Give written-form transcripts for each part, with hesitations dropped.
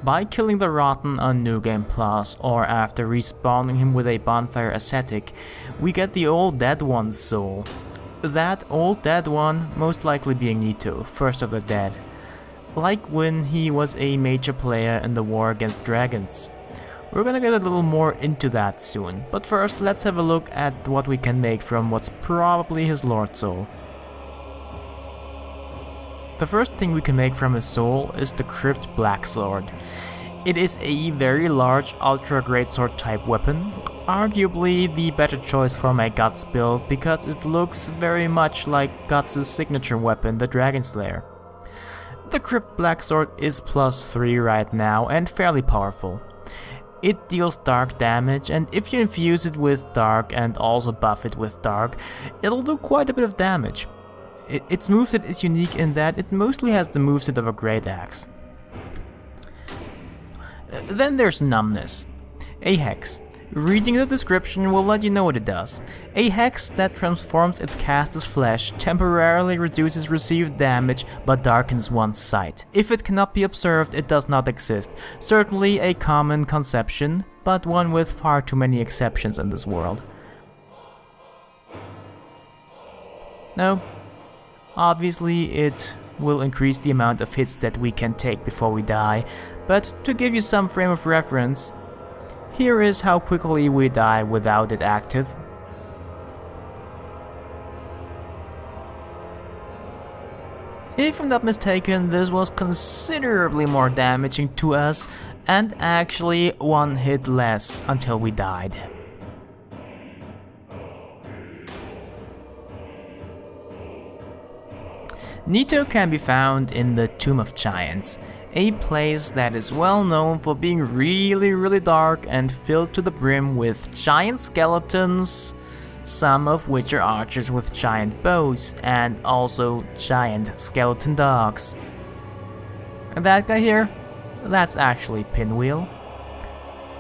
By killing the Rotten on New Game Plus, or after respawning him with a Bonfire Ascetic, we get the Old Dead One's soul. That Old Dead One most likely being Nito, first of the dead. Like when he was a major player in the war against dragons. We're gonna get a little more into that soon, but first let's have a look at what we can make from what's probably his Lord Soul. The first thing we can make from his soul is the Crypt Blacksword. It is a very large ultra greatsword type weapon, arguably the better choice for my Guts build because it looks very much like Guts' signature weapon, the Dragon Slayer. The Crypt Blacksword is +3 right now and fairly powerful. It deals dark damage, and if you infuse it with dark and also buff it with dark, it'll do quite a bit of damage. Its moveset is unique in that it mostly has the moveset of a Great Axe. Then there's Numbness. A Hex. Reading the description will let you know what it does. A Hex that transforms its caster's flesh temporarily reduces received damage but darkens one's sight. If it cannot be observed, it does not exist. Certainly a common conception, but one with far too many exceptions in this world. No. Obviously it will increase the amount of hits that we can take before we die, but to give you some frame of reference, here is how quickly we die without it active. If I'm not mistaken, this was considerably more damaging to us and actually one hit less until we died. Nito can be found in the Tomb of Giants, a place that is well known for being really dark and filled to the brim with giant skeletons, some of which are archers with giant bows, and also giant skeleton dogs. And that guy here, that's actually Pinwheel.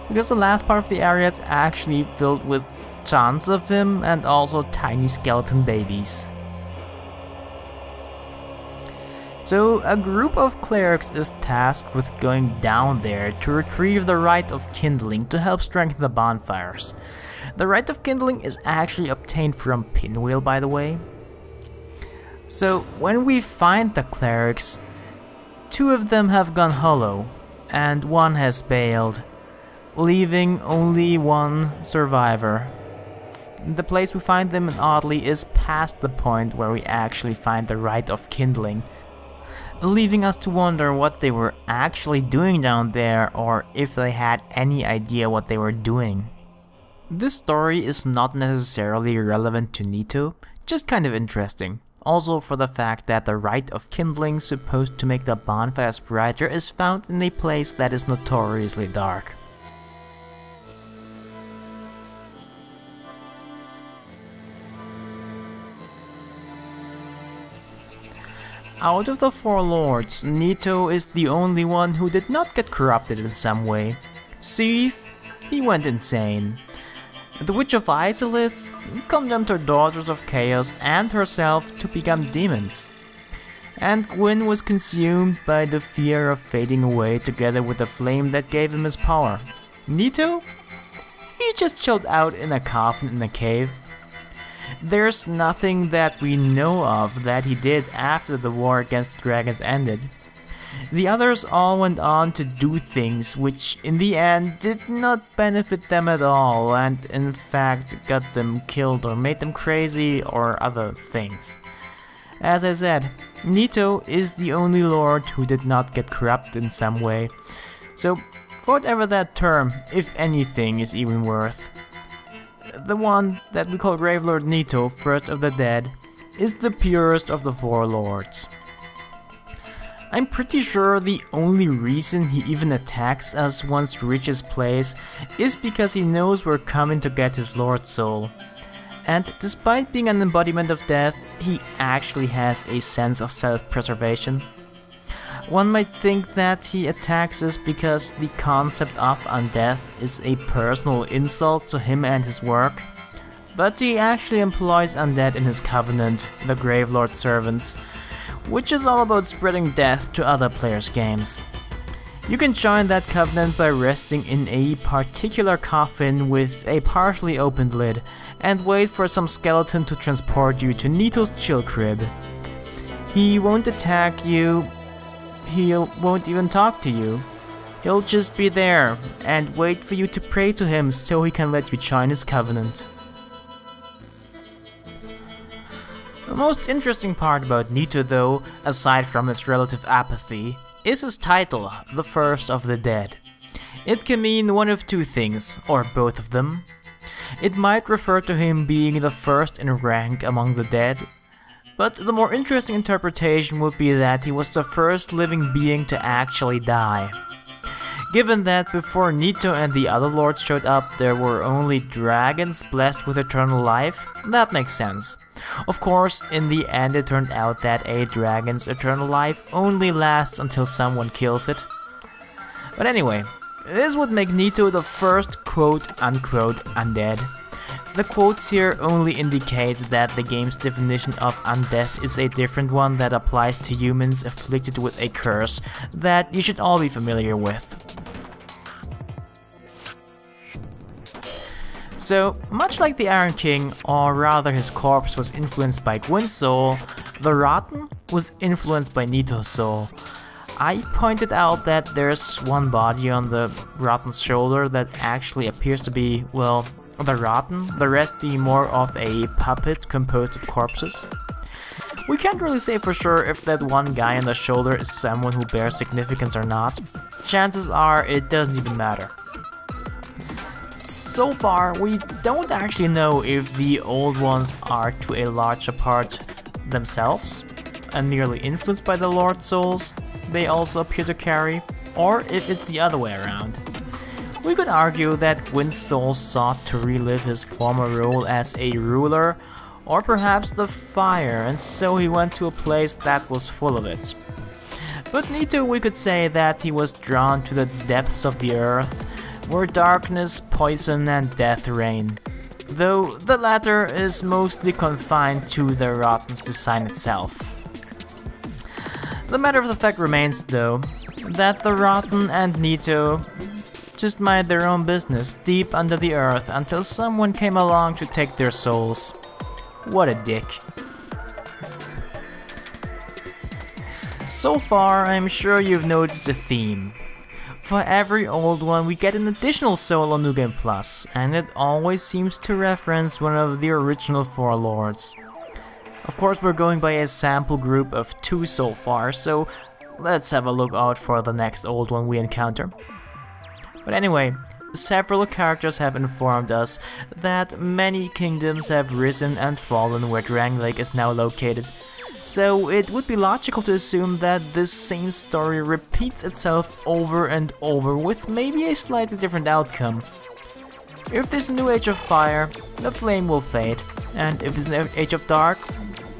Because the last part of the area is actually filled with tons of him and also tiny skeleton babies. So a group of clerics is tasked with going down there to retrieve the Rite of Kindling to help strengthen the bonfires. The Rite of Kindling is actually obtained from Pinwheel, by the way. So when we find the clerics, 2 of them have gone hollow and 1 has bailed, leaving only 1 survivor. The place we find them in oddly is past the point where we actually find the Rite of Kindling, leaving us to wonder what they were actually doing down there or if they had any idea what they were doing. This story is not necessarily relevant to Nito, just kind of interesting. Also for the fact that the Rite of Kindling supposed to make the bonfires brighter is found in a place that is notoriously dark. Out of the 4 lords, Nito is the only one who did not get corrupted in some way. Seath, he went insane. The Witch of Izalith condemned her daughters of chaos and herself to become demons. And Gwyn was consumed by the fear of fading away together with the flame that gave him his power. Nito? He just chilled out in a coffin in a cave. There's nothing that we know of that he did after the war against the dragons ended. The others all went on to do things which in the end did not benefit them at all and in fact got them killed or made them crazy or other things. As I said, Nito is the only lord who did not get corrupted in some way, so whatever that term, if anything, is even worth. The one that we call Gravelord Nito, first of the dead, is the purest of the 4 lords. I'm pretty sure the only reason he even attacks us once he reaches place is because he knows we're coming to get his Lord Soul. And despite being an embodiment of death, he actually has a sense of self-preservation. One might think that he attacks us because the concept of undeath is a personal insult to him and his work, but he actually employs undead in his covenant, the Gravelord servants, which is all about spreading death to other players' games. You can join that covenant by resting in a particular coffin with a partially opened lid and wait for some skeleton to transport you to Nito's chill crib. He won't attack you, he won't even talk to you. He'll just be there and wait for you to pray to him so he can let you join his covenant. The most interesting part about Nito though, aside from his relative apathy, is his title, the First of the Dead. It can mean one of two things, or both of them. It might refer to him being the first in rank among the dead, but the more interesting interpretation would be that he was the first living being to actually die. Given that before Nito and the other lords showed up there were only dragons blessed with eternal life, that makes sense. Of course, in the end it turned out that a dragon's eternal life only lasts until someone kills it. But anyway, this would make Nito the first quote-unquote undead. The quotes here only indicate that the game's definition of undeath is a different one that applies to humans afflicted with a curse that you should all be familiar with. So, much like the Iron King, or rather his corpse was influenced by Gwyn's soul, the Rotten was influenced by Nito's soul. I pointed out that there's one body on the Rotten's shoulder that actually appears to be, well, the Rotten, the rest being more of a puppet composed of corpses. We can't really say for sure if that one guy on the shoulder is someone who bears significance or not. Chances are it doesn't even matter. So far, we don't actually know if the old ones are to a larger part themselves and merely influenced by the Lord Souls they also appear to carry, or if it's the other way around. We could argue that Gwyn's soul sought to relive his former role as a ruler, or perhaps the fire, and so he went to a place that was full of it. But Nito, we could say that he was drawn to the depths of the earth, where darkness, poison and death reign, though the latter is mostly confined to the Rotten's design itself. The matter of the fact remains though, that the Rotten and Nito just mind their own business deep under the earth until someone came along to take their souls. What a dick. So far, I'm sure you've noticed a theme. For every old one we get an additional soul on New Game Plus, and it always seems to reference one of the original 4 lords. Of course we're going by a sample group of 2 so far, so let's have a look out for the next old one we encounter. But anyway, several characters have informed us that many kingdoms have risen and fallen where Drangleic is now located. So it would be logical to assume that this same story repeats itself over and over with maybe a slightly different outcome. If there's a new Age of Fire, the flame will fade, and if there's an Age of Dark,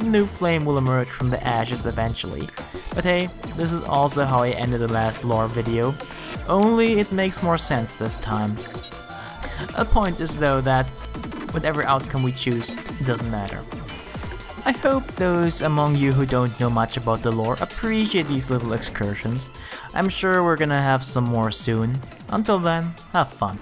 a new flame will emerge from the ashes eventually. But hey, this is also how I ended the last lore video, only it makes more sense this time. A point is though that whatever outcome we choose, it doesn't matter. I hope those among you who don't know much about the lore appreciate these little excursions. I'm sure we're gonna have some more soon. Until then, have fun.